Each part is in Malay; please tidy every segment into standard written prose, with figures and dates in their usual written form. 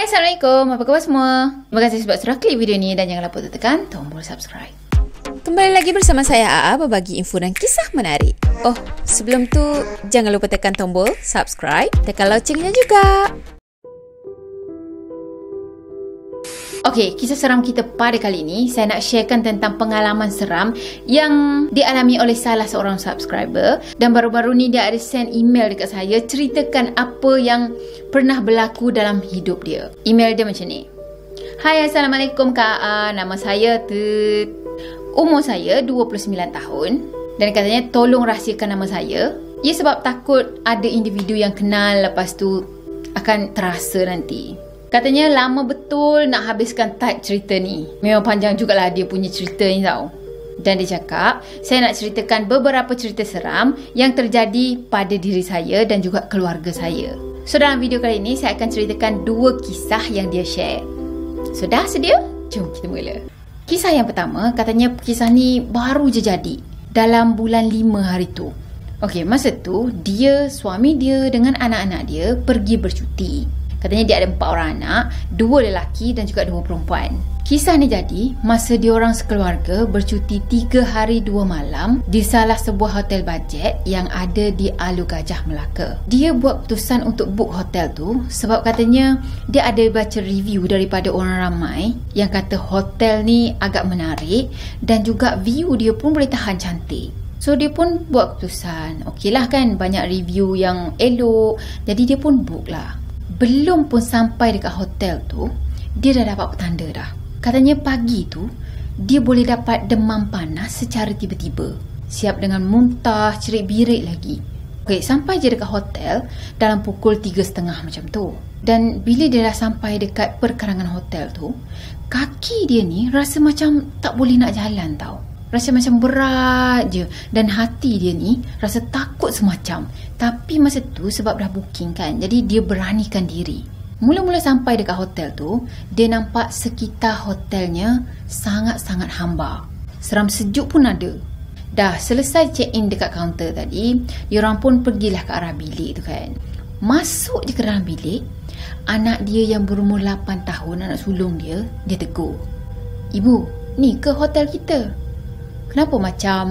Assalamualaikum, apa khabar semua? Terima kasih sebab sudah klik video ni dan jangan lupa tekan tombol subscribe. Kembali lagi bersama saya AA berbagi info dan kisah menarik. Oh, sebelum tu jangan lupa tekan tombol subscribe, tekan loncengnya juga. Okey, kisah seram kita pada kali ini saya nak sharekan tentang pengalaman seram yang dialami oleh salah seorang subscriber, dan baru-baru ni dia ada send email dekat saya ceritakan apa yang pernah berlaku dalam hidup dia. Email dia macam ni. Hai, Assalamualaikum Kak A. Nama saya umur saya 29 tahun dan katanya tolong rahsiakan nama saya. Ya, sebab takut ada individu yang kenal lepas tu akan terasa nanti. Katanya lama betul nak habiskan type cerita ni. Memang panjang jugalah dia punya cerita ni tau. Dan dia cakap, saya nak ceritakan beberapa cerita seram yang terjadi pada diri saya dan juga keluarga saya. So dalam video kali ini saya akan ceritakan 2 kisah yang dia share. Sudah sedia? Jom kita mula. Kisah yang pertama, katanya kisah ni baru je jadi dalam bulan 5 hari tu. Okey, masa tu suami dia dengan anak-anak dia pergi bercuti. Katanya dia ada 4 orang anak, 2 lelaki dan juga 2 perempuan. Kisah ni jadi masa diorang sekeluarga bercuti 3 hari 2 malam di salah sebuah hotel bajet yang ada di Alor Gajah, Melaka. Dia buat keputusan untuk book hotel tu sebab katanya dia ada baca review daripada orang ramai yang kata hotel ni agak menarik dan juga view dia pun boleh tahan cantik. So dia pun buat keputusan, okeylah kan, banyak review yang elok, jadi dia pun book lah. Belum pun sampai dekat hotel tu, dia dah dapat petanda dah. Katanya pagi tu, dia boleh dapat demam panas secara tiba-tiba. Siap dengan muntah, cerit-birit lagi. Okey, sampai je dekat hotel dalam pukul 3.30 macam tu. Dan bila dia dah sampai dekat perkarangan hotel tu, kaki dia ni rasa macam tak boleh nak jalan tau. Rasa macam berat je. Dan hati dia ni rasa takut semacam. Tapi masa tu sebab dah booking kan, jadi dia beranikan diri. Mula-mula sampai dekat hotel tu, dia nampak sekitar hotelnya sangat-sangat hamba. Seram sejuk pun ada. Dah selesai check-in dekat kaunter tadi, diorang pun pergilah ke arah bilik tu kan. Masuk je ke dalam bilik, anak dia yang berumur 8 tahun, anak sulung dia tegur. Ibu, ni ke hotel kita? Kenapa macam...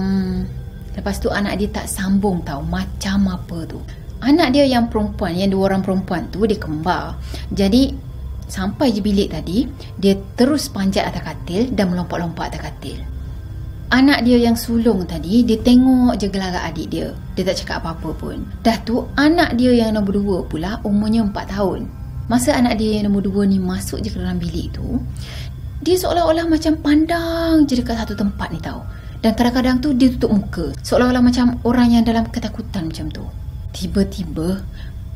Lepas tu anak dia tak sambung tau macam apa tu. Anak dia yang perempuan, yang 2 orang perempuan tu, dia kembar. Jadi sampai je bilik tadi, dia terus panjat atas katil dan melompat-lompat atas katil. Anak dia yang sulung tadi, dia tengok je gelagat adik dia. Dia tak cakap apa-apa pun. Dah tu anak dia yang nombor 2 pula umurnya 4 tahun. Masa anak dia yang nombor 2 ni masuk je ke dalam bilik tu, dia seolah-olah macam pandang je dekat satu tempat ni tau. Dan kadang-kadang tu dia tutup muka, seolah-olah macam orang yang dalam ketakutan macam tu. Tiba-tiba,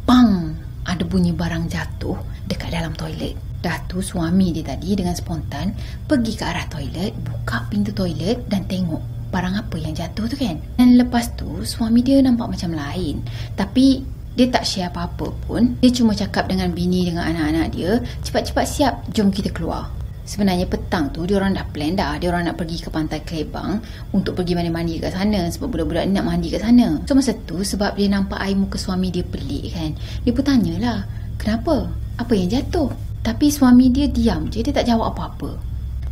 bang, ada bunyi barang jatuh dekat dalam toilet. Dah tu suami dia tadi dengan spontan pergi ke arah toilet, buka pintu toilet dan tengok barang apa yang jatuh tu kan. Dan lepas tu suami dia nampak macam lain. Tapi dia tak share apa-apa pun. Dia cuma cakap dengan bini dengan anak-anak dia, cepat-cepat siap, jom kita keluar. Sebenarnya petang tu diorang dah plan dah, diorang nak pergi ke pantai Klebang untuk pergi mandi-mandi kat sana sebab budak-budak ni nak mandi kat sana. So masa tu sebab dia nampak air muka suami dia pelik kan, dia pun tanyalah, kenapa? Apa yang jatuh? Tapi suami dia diam je, dia tak jawab apa-apa.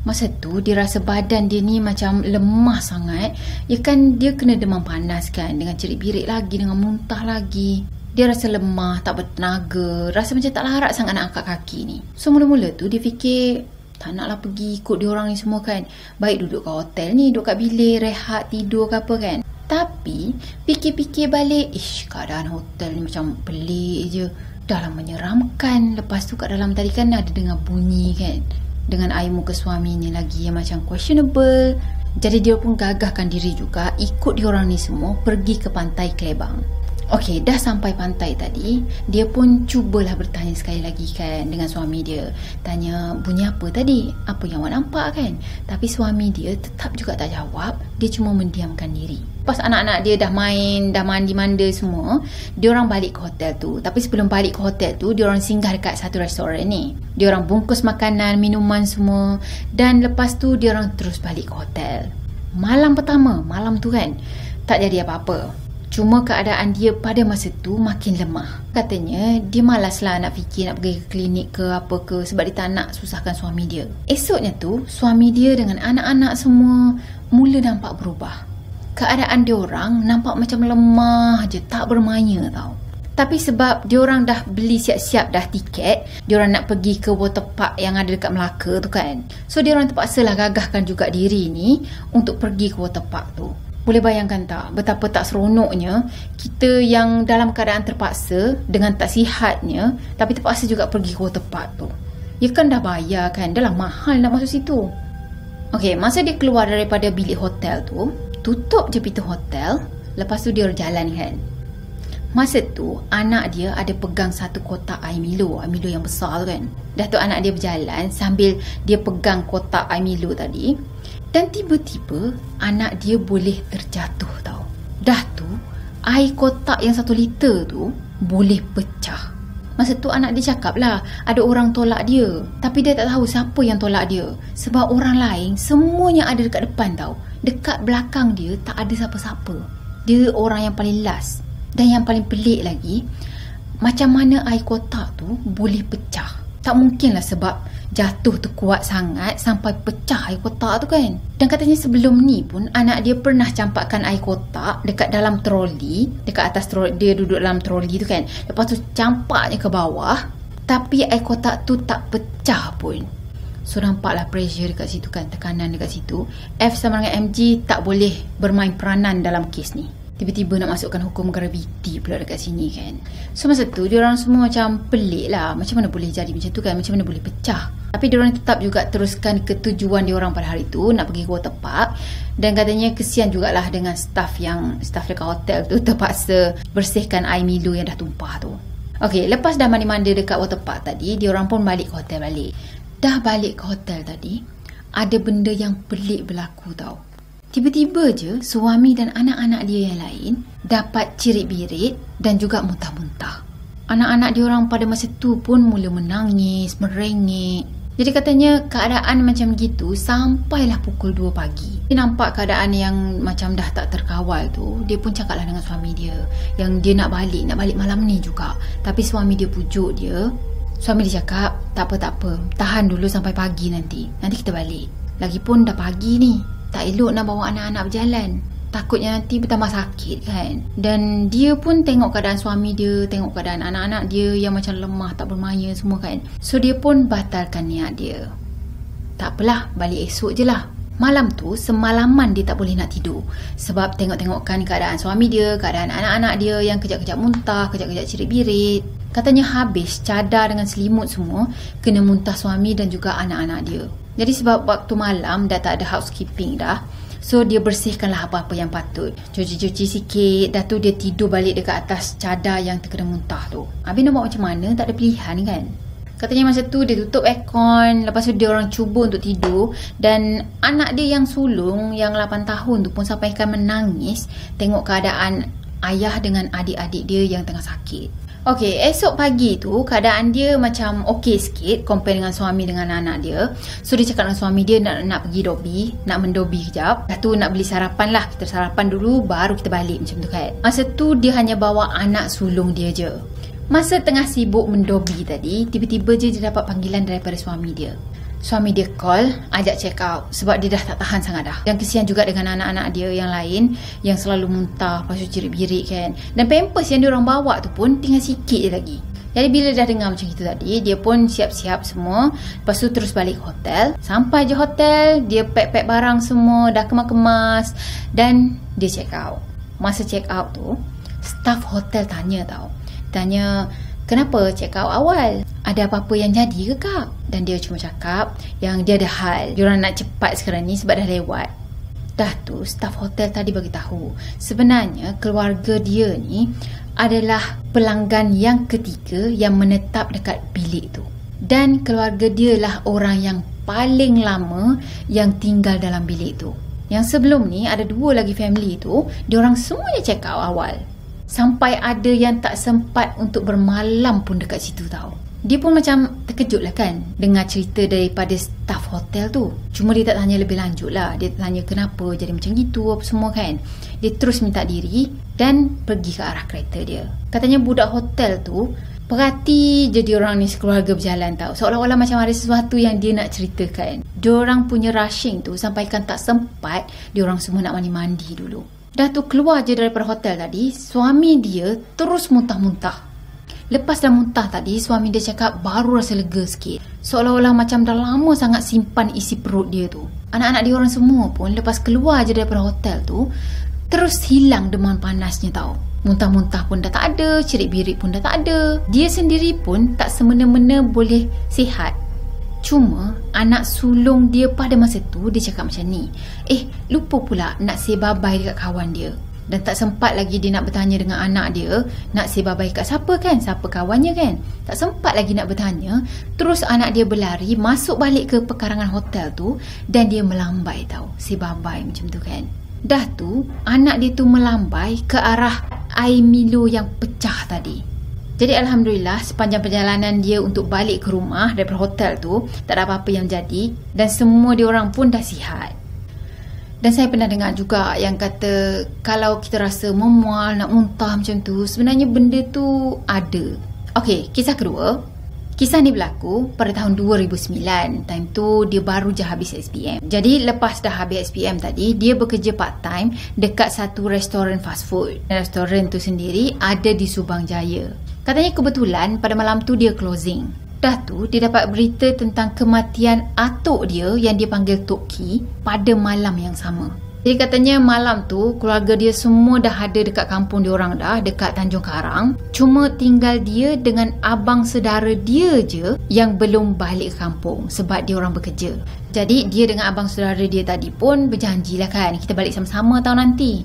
Masa tu dia rasa badan dia ni macam lemah sangat. Ya kan, dia kena demam panas kan, dengan cerit-birit lagi, dengan muntah lagi. Dia rasa lemah, tak bertenaga, rasa macam tak larat sangat nak angkat kaki ni. So mula-mula tu dia fikir, tak naklah pergi ikut diorang ni semua kan. Baik duduk kat hotel ni, duduk kat bilik, rehat, tidur ke apa kan. Tapi fikir-fikir balik, keadaan hotel ni macam pelik je. Dah lah menyeramkan. Lepas tu kat dalam tadi kan ada dengar bunyi kan, dengan air muka suami ni lagi yang macam questionable. Jadi dia pun gagahkan diri juga ikut diorang ni semua pergi ke pantai Klebang. Okey, dah sampai pantai tadi, dia pun cubalah bertanya sekali lagi kan dengan suami dia. Tanya, bunyi apa tadi? Apa yang awak nampak kan? Tapi suami dia tetap juga tak jawab. Dia cuma mendiamkan diri. Pas anak-anak dia dah main, dah mandi-manda semua, diorang balik ke hotel tu. Tapi sebelum balik ke hotel tu, diorang singgah dekat satu restoran ni. Diorang bungkus makanan, minuman semua. Dan lepas tu, diorang terus balik ke hotel. Malam pertama, malam tu kan, tak jadi apa-apa. Cuma keadaan dia pada masa tu makin lemah. Katanya dia malaslah nak fikir nak pergi ke klinik ke apa ke sebab dia tak nak susahkan suami dia. Esoknya tu suami dia dengan anak-anak semua mula nampak berubah. Keadaan dia orang nampak macam lemah je, tak bermaya tau. Tapi sebab diorang dah beli siap-siap dah tiket, diorang nak pergi ke waterpark yang ada dekat Melaka tu kan. So diorang terpaksalah gagahkan juga diri ni untuk pergi ke waterpark tu. Boleh bayangkan tak betapa tak seronoknya kita yang dalam keadaan terpaksa dengan tak sihatnya tapi terpaksa juga pergi ke waterpark tu. Ya kan dah bayar kan, dah lah mahal nak masuk situ. Okey, masa dia keluar daripada bilik hotel tu, tutup je pintu hotel, lepas tu dia berjalan kan. Masa tu anak dia ada pegang satu kotak air Milo yang besar tu kan. Dah tu anak dia berjalan sambil dia pegang kotak air Milo tadi. Dan tiba-tiba anak dia boleh terjatuh tau. Dah tu air kotak yang 1 liter tu boleh pecah. Masa tu anak dia cakap lah ada orang tolak dia. Tapi dia tak tahu siapa yang tolak dia. Sebab orang lain semuanya ada dekat depan tau. Dekat belakang dia tak ada siapa-siapa. Dia orang yang paling last. Dan yang paling pelik lagi, macam mana air kotak tu boleh pecah. Tak mungkinlah sebab jatuh tu kuat sangat sampai pecah air kotak tu kan. Dan katanya sebelum ni pun anak dia pernah campakkan air kotak dekat dalam troli, dekat atas troli, dia duduk dalam troli tu kan. Lepas tu campaknya ke bawah, tapi air kotak tu tak pecah pun. So nampaklah pressure dekat situ kan, tekanan dekat situ. F sama dengan MG tak boleh bermain peranan dalam kes ni. Tiba-tiba nak masukkan hukum graviti pula dekat sini kan. So masa tu diorang semua macam pelik lah. Macam mana boleh jadi macam tu kan, macam mana boleh pecah. Tapi diorang tetap juga teruskan ke tujuan diorang pada hari tu, nak pergi ke waterpark. Dan katanya kesian jugalah dengan staff dekat hotel tu terpaksa bersihkan air Milo yang dah tumpah tu. Okey, lepas dah mandi-mandi dekat waterpark tadi, diorang pun balik ke hotel balik. Dah balik ke hotel tadi, ada benda yang pelik berlaku tau. Tiba-tiba je suami dan anak-anak dia yang lain dapat cirit-birit dan juga muntah-muntah. Anak-anak dia orang pada masa tu pun mula menangis, merengek. Jadi katanya keadaan macam gitu sampailah pukul 2 pagi. Dia nampak keadaan yang macam dah tak terkawal tu. Dia pun cakaplah dengan suami dia yang dia nak balik malam ni juga. Tapi suami dia pujuk dia. Suami dia cakap, tak apa, tahan dulu sampai pagi nanti kita balik. Lagipun dah pagi ni, tak elok nak bawa anak-anak berjalan. Takutnya nanti bertambah sakit kan. Dan dia pun tengok keadaan suami dia, tengok keadaan anak-anak dia yang macam lemah, tak bermaya semua kan. So dia pun batalkan niat dia. Tak apalah, balik esok je lah. Malam tu semalaman dia tak boleh nak tidur. Sebab tengok-tengokkan keadaan suami dia, keadaan anak-anak dia yang kejap-kejap muntah, kejap-kejap cirit-birit. Katanya habis cadar dengan selimut semua kena muntah suami dan juga anak-anak dia. Jadi sebab waktu malam dah tak ada housekeeping dah, so dia bersihkanlah apa-apa yang patut. Cuci-cuci sikit, dah tu dia tidur balik dekat atas cadar yang terkena muntah tu. Habis nak buat macam mana, tak ada pilihan kan. Katanya masa tu dia tutup aircon, lepas tu dia orang cuba untuk tidur. Dan anak dia yang sulung, yang 8 tahun tu pun sampaikan menangis tengok keadaan ayah dengan adik-adik dia yang tengah sakit. Okey, esok pagi tu keadaan dia macam okey sikit compare dengan suami dengan anak dia. So dia cakap dengan suami dia nak pergi Dobi, nak mendobi kejap. Lepas tu nak beli sarapan lah, kita sarapan dulu baru kita balik macam tu kan. Masa tu dia hanya bawa anak sulung dia je. Masa tengah sibuk mendobi tadi, tiba-tiba je dia dapat panggilan daripada suami dia. Suami dia call, ajak check out sebab dia dah tak tahan sangat dah. Dan kesian juga dengan anak-anak dia yang lain yang selalu muntah, lepas tu cirit-birit kan. Dan pampers yang dia orang bawa tu pun tinggal sikit je lagi. Jadi bila dah dengar macam itu tadi, dia pun siap-siap semua. Lepas tu terus balik ke hotel. Sampai je hotel, dia pack-pack barang semua, dah kemas-kemas dan dia check out. Masa check out tu, staff hotel tanya, kenapa check out awal? Ada apa-apa yang jadi ke kak? Dan dia cuma cakap yang dia ada hal. Diorang nak cepat sekarang ni sebab dah lewat. Dah tu staff hotel tadi bagi tahu sebenarnya keluarga dia ni adalah pelanggan yang ketiga yang menetap dekat bilik tu. Dan keluarga dia lah orang yang paling lama yang tinggal dalam bilik tu. Yang sebelum ni ada 2 lagi family tu, diorang semuanya check out awal. Sampai ada yang tak sempat untuk bermalam pun dekat situ tau. Dia pun macam terkejut lah kan dengar cerita daripada staff hotel tu. Cuma dia tak tanya lebih lanjut lah. Dia tanya kenapa jadi macam gitu apa semua kan. Dia terus minta diri dan pergi ke arah kereta dia. Katanya budak hotel tu perhati je diorang ni sekeluarga berjalan tau. Seolah-olah macam ada sesuatu yang dia nak ceritakan. Diorang punya rushing tu sampaikan tak sempat diorang semua nak mandi-mandi dulu. Dah tu keluar je daripada hotel tadi, suami dia terus muntah-muntah. Lepas dah muntah tadi, suami dia cakap baru rasa lega sikit. Seolah-olah macam dah lama sangat simpan isi perut dia tu. Anak-anak dia orang semua pun lepas keluar je daripada hotel tu, terus hilang demam panasnya tau. Muntah-muntah pun dah tak ada, cerit-birit pun dah tak ada. Dia sendiri pun tak semena-mena boleh sihat. Cuma anak sulung dia pada masa tu dia cakap macam ni, lupa pula nak say bye-bye dekat kawan dia. Dan tak sempat lagi dia nak bertanya dengan anak dia nak say bye-bye kat siapa kan, siapa kawannya kan. Tak sempat lagi nak bertanya. Terus anak dia berlari masuk balik ke pekarangan hotel tu dan dia melambai tau, say bye-bye macam tu kan. Dah tu anak dia tu melambai ke arah air Milo yang pecah tadi. Jadi Alhamdulillah sepanjang perjalanan dia untuk balik ke rumah daripada hotel tu tak ada apa-apa yang jadi dan semua diorang pun dah sihat. Dan saya pernah dengar juga yang kata kalau kita rasa memual, nak muntah macam tu, sebenarnya benda tu ada. Okey, kisah kedua. Kisah ni berlaku pada tahun 2009. Time tu dia baru je habis SPM. Jadi lepas dah habis SPM tadi, dia bekerja part time dekat satu restoran fast food. Restoran tu sendiri ada di Subang Jaya. Katanya kebetulan pada malam tu dia closing. Dah tu dia dapat berita tentang kematian atuk dia yang dia panggil Tok Ki pada malam yang sama. Jadi katanya malam tu keluarga dia semua dah ada dekat kampung diorang dah, dekat Tanjung Karang. Cuma tinggal dia dengan abang saudara dia je yang belum balik ke kampung sebab diorang bekerja. Jadi dia dengan abang saudara dia tadi pun berjanjilah kan, kita balik sama-sama tahun nanti.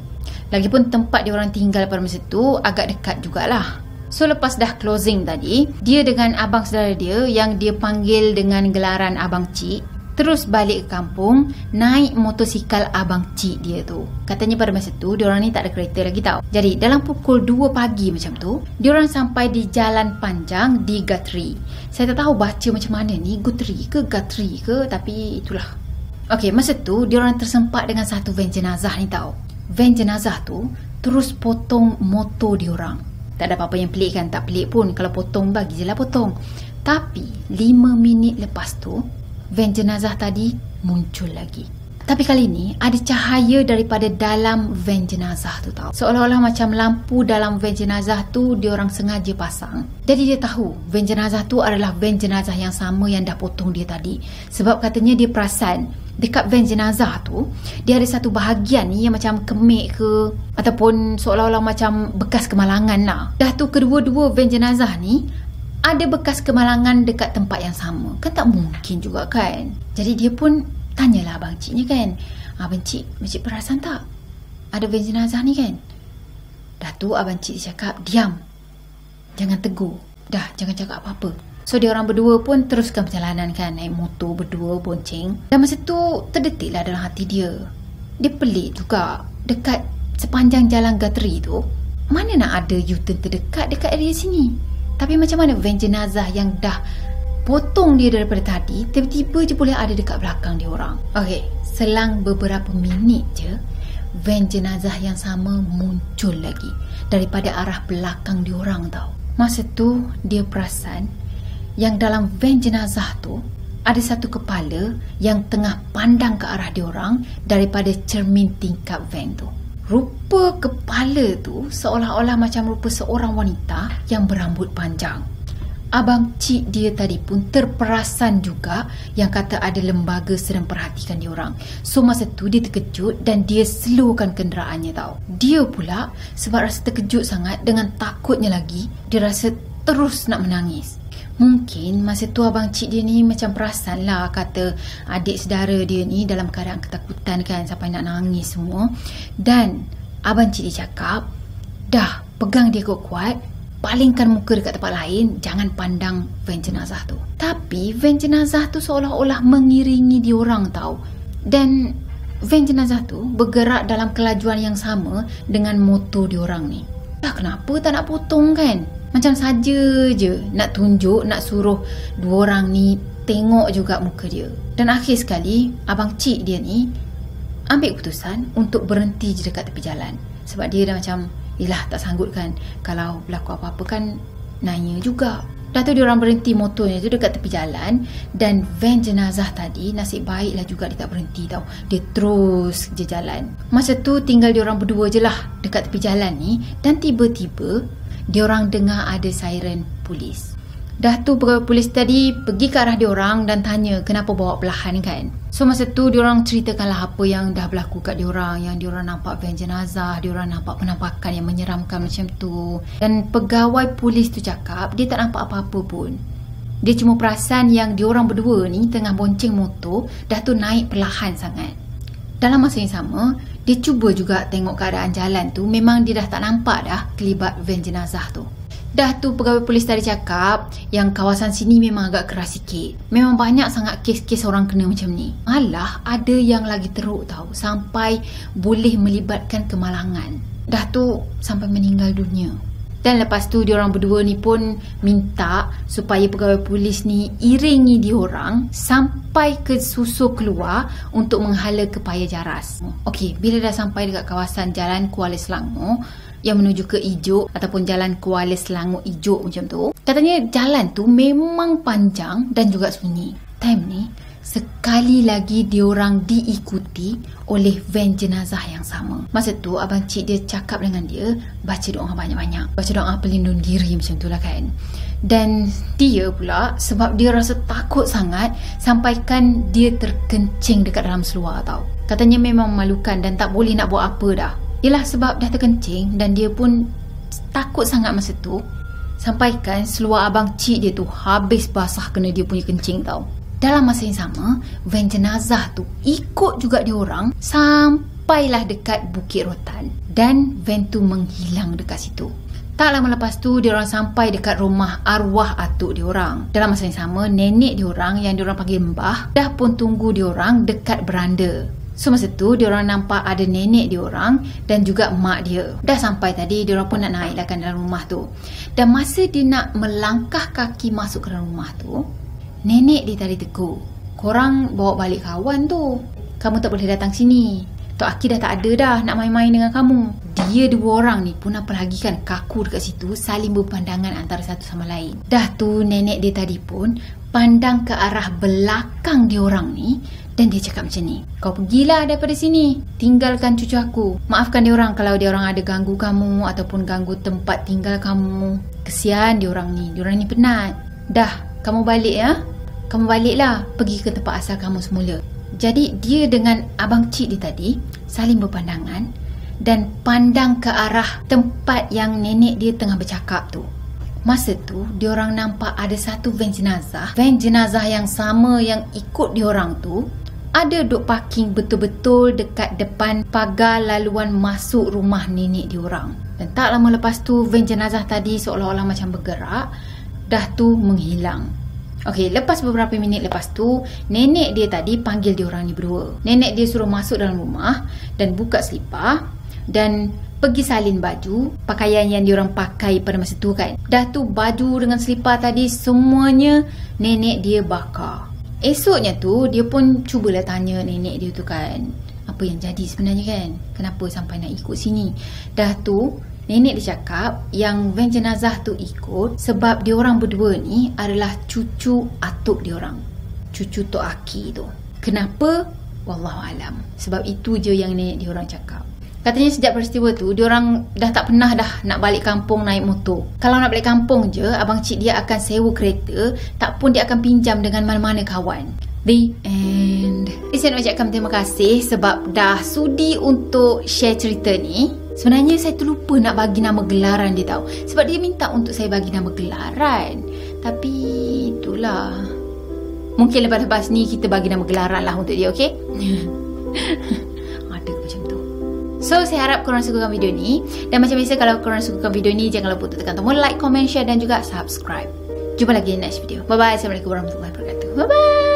Lagipun tempat diorang tinggal pada masa tu agak dekat jugalah. So lepas dah closing tadi, dia dengan abang saudara dia yang dia panggil dengan gelaran Abang Cik terus balik ke kampung naik motosikal Abang Cik dia tu. Katanya pada masa tu diorang ni tak ada kereta lagi tau. Jadi dalam pukul 2 pagi macam tu, diorang sampai di Jalan Panjang di Guthrie. Saya tak tahu baca macam mana ni, Guthrie ke Guthrie ke, tapi itulah. Okey, masa tu diorang tersempat dengan satu van jenazah ni tau. Van jenazah tu terus potong motor diorang. Tak ada apa-apa yang pelik kan, tak pelik pun. Kalau potong, bagi je lah potong. Tapi 5 minit lepas tu van jenazah tadi muncul lagi. Tapi kali ni ada cahaya daripada dalam van jenazah tu tau. Seolah-olah macam lampu dalam van jenazah tu diorang sengaja pasang. Jadi dia tahu van jenazah tu adalah van jenazah yang sama yang dah potong dia tadi. Sebab katanya dia perasan dekat van jenazah tu dia ada satu bahagian ni yang macam kemik ke, ataupun seolah-olah macam bekas kemalangan lah. Dah tu kedua-dua van jenazah ni ada bekas kemalangan dekat tempat yang sama. Kan tak mungkin juga kan. Jadi dia pun tanyalah abang ciknya kan, abang cik perasan tak ada van jenazah ni kan? Dah tu abang cik cakap, diam, jangan tegur, dah jangan cakap apa-apa. So dia orang berdua pun teruskan perjalanan kan, naik motor berdua bonceng. Dan masa tu terdetiklah dalam hati dia, dia pelik juga, dekat sepanjang jalan Guthrie tu mana nak ada U-turn terdekat dekat area sini. Tapi macam mana van jenazah yang dah potong dia daripada tadi tiba-tiba je boleh ada dekat belakang dia orang. Okey, selang beberapa minit je van jenazah yang sama muncul lagi daripada arah belakang dia orang tau. Masa tu dia perasan yang dalam van jenazah tu ada satu kepala yang tengah pandang ke arah dia orang daripada cermin tingkap van tu. Rupa kepala tu seolah-olah macam rupa seorang wanita yang berambut panjang. Abang cik dia tadi pun terperasan juga yang kata ada lembaga sedang perhatikan dia orang. So masa tu dia terkejut dan dia slowkan kenderaannya tau. Dia pula sebab rasa terkejut sangat dengan takutnya lagi, dia rasa terus nak menangis. Mungkin masa tu abang cik dia ni macam perasan lah kata adik saudara dia ni dalam keadaan ketakutan kan sampai nak nangis semua. Dan abang cik dia cakap, dah pegang dia kuat-kuat, palingkan muka dekat tempat lain, jangan pandang van jenazah tu. Tapi van jenazah tu seolah-olah mengiringi diorang tau. Dan van jenazah tu bergerak dalam kelajuan yang sama dengan motor diorang ni. Dah kenapa tak nak potong kan? Macam saja je nak tunjuk, nak suruh dua orang ni tengok juga muka dia. Dan akhir sekali abang cik dia ni ambil keputusan untuk berhenti je dekat tepi jalan. Sebab dia dah macam Yelah, tak sanggup kan. Kalau berlaku apa-apa kan nanya juga. Dah tu diorang berhenti motornya tu dekat tepi jalan. Dan van jenazah tadi, nasib baiklah juga dia tak berhenti tau. Dia terus je jalan. Masa tu tinggal diorang berdua je lah dekat tepi jalan ni. Dan tiba-tiba diorang dengar ada siren polis. Dah tu pegawai polis tadi pergi ke arah diorang dan tanya kenapa bawa perlahan kan. So masa tu diorang ceritakanlah apa yang dah berlaku kat diorang. Yang diorang nampak van jenazah, diorang nampak penampakan yang menyeramkan macam tu. Dan pegawai polis tu cakap dia tak nampak apa-apa pun. Dia cuma perasan yang diorang berdua ni tengah bonceng motor, dah tu naik perlahan sangat. Dalam masa yang sama, dia cuba juga tengok keadaan jalan tu. Memang dia dah tak nampak dah kelibat van jenazah tu. Dah tu pegawai polis tadi cakap yang kawasan sini memang agak keras sikit. Memang banyak sangat kes-kes orang kena macam ni. Malah ada yang lagi teruk tau, sampai boleh melibatkan kemalangan. Dah tu sampai meninggal dunia. Dan lepas tu diorang berdua ni pun minta supaya pegawai polis ni iringi diorang sampai ke susur keluar untuk menghala ke paya jaras. Okey, bila dah sampai dekat kawasan Jalan Kuala Selangor yang menuju ke Ijuk ataupun Jalan Kuala Selangor Ijuk macam tu, katanya jalan tu memang panjang dan juga sunyi. Time ni sekali lagi diorang diikuti oleh van jenazah yang sama. Masa tu abang cik dia cakap dengan dia, baca doa banyak-banyak, baca doa pelindung diri macam tu lah kan. Dan dia pula sebab dia rasa takut sangat sampaikan dia terkencing dekat dalam seluar tau. Katanya memang memalukan dan tak boleh nak buat apa dah. Yelah, sebab dah terkencing dan dia pun takut sangat masa tu, sampaikan seluar abang cik dia tu habis basah kena dia punya kencing tau. Dalam masa yang sama, van jenazah tu ikut juga diorang sampailah dekat Bukit Rotan. Dan van tu menghilang dekat situ. Tak lama lepas tu, diorang sampai dekat rumah arwah atuk diorang. Dalam masa yang sama, nenek diorang yang diorang panggil Mbah dah pun tunggu diorang dekat beranda. So masa tu diorang nampak ada nenek diorang dan juga mak dia. Dah sampai tadi, diorang pun nak naik lah kan dalam rumah tu. Dan masa dia nak melangkah kaki masuk ke dalam rumah tu, nenek dia tadi tegur, korang bawa balik kawan tu, kamu tak boleh datang sini. Tok Aki dah tak ada dah nak main-main dengan kamu. Dia dua orang ni pun apa lagi kan kaku dekat situ, saling berpandangan antara satu sama lain. Dah tu nenek dia tadi pun pandang ke arah belakang diorang ni dan dia cakap macam ni, kau pergilah daripada sini, tinggalkan cucu aku. Maafkan diorang kalau diorang ada ganggu kamu ataupun ganggu tempat tinggal kamu. Kesian diorang ni penat. Dah, kamu balik ya. Kamu baliklah, pergi ke tempat asal kamu semula. Jadi dia dengan abang cik dia tadi saling berpandangan dan pandang ke arah tempat yang nenek dia tengah bercakap tu. Masa tu diorang nampak ada satu van jenazah yang sama yang ikut diorang tu ada duk parking betul-betul dekat depan pagar laluan masuk rumah nenek diorang. Dan tak lama lepas tu van jenazah tadi seolah-olah macam bergerak, dah tu menghilang. Okey, lepas beberapa minit lepas tu, nenek dia tadi panggil diorang ni berdua. Nenek dia suruh masuk dalam rumah dan buka selipar dan pergi salin baju, pakaian yang diorang pakai pada masa tu kan. Dah tu baju dengan selipar tadi semuanya nenek dia bakar. Esoknya tu dia pun cubalah tanya nenek dia tu kan, apa yang jadi sebenarnya kan, kenapa sampai nak ikut sini. Dah tu nenek dia cakap yang van jenazah tu ikut sebab diorang berdua ni adalah cucu atuk diorang, cucu Tok Aki tu. Kenapa? Wallahualam. Sebab itu je yang nenek diorang cakap. Katanya sejak peristiwa tu, diorang dah tak pernah dah nak balik kampung naik motor. Kalau nak balik kampung je, abang cik dia akan sewa kereta, tak pun dia akan pinjam dengan mana-mana kawan. The end. Saya nak ucapkan terima kasih sebab dah sudi untuk share cerita ni. Sebenarnya saya terlupa nak bagi nama gelaran dia tahu. Sebab dia minta untuk saya bagi nama gelaran. Tapi itulah. Mungkin lepas-lepas ni kita bagi nama gelaran lah untuk dia, okey? Ada macam tu. So, saya harap korang sukakan video ni. Dan macam biasa, kalau korang sukakan video ni, jangan lupa untuk tekan tombol like, comment, share dan juga subscribe. Jumpa lagi di next video. Bye-bye. Assalamualaikum warahmatullahi wabarakatuh. Bye-bye.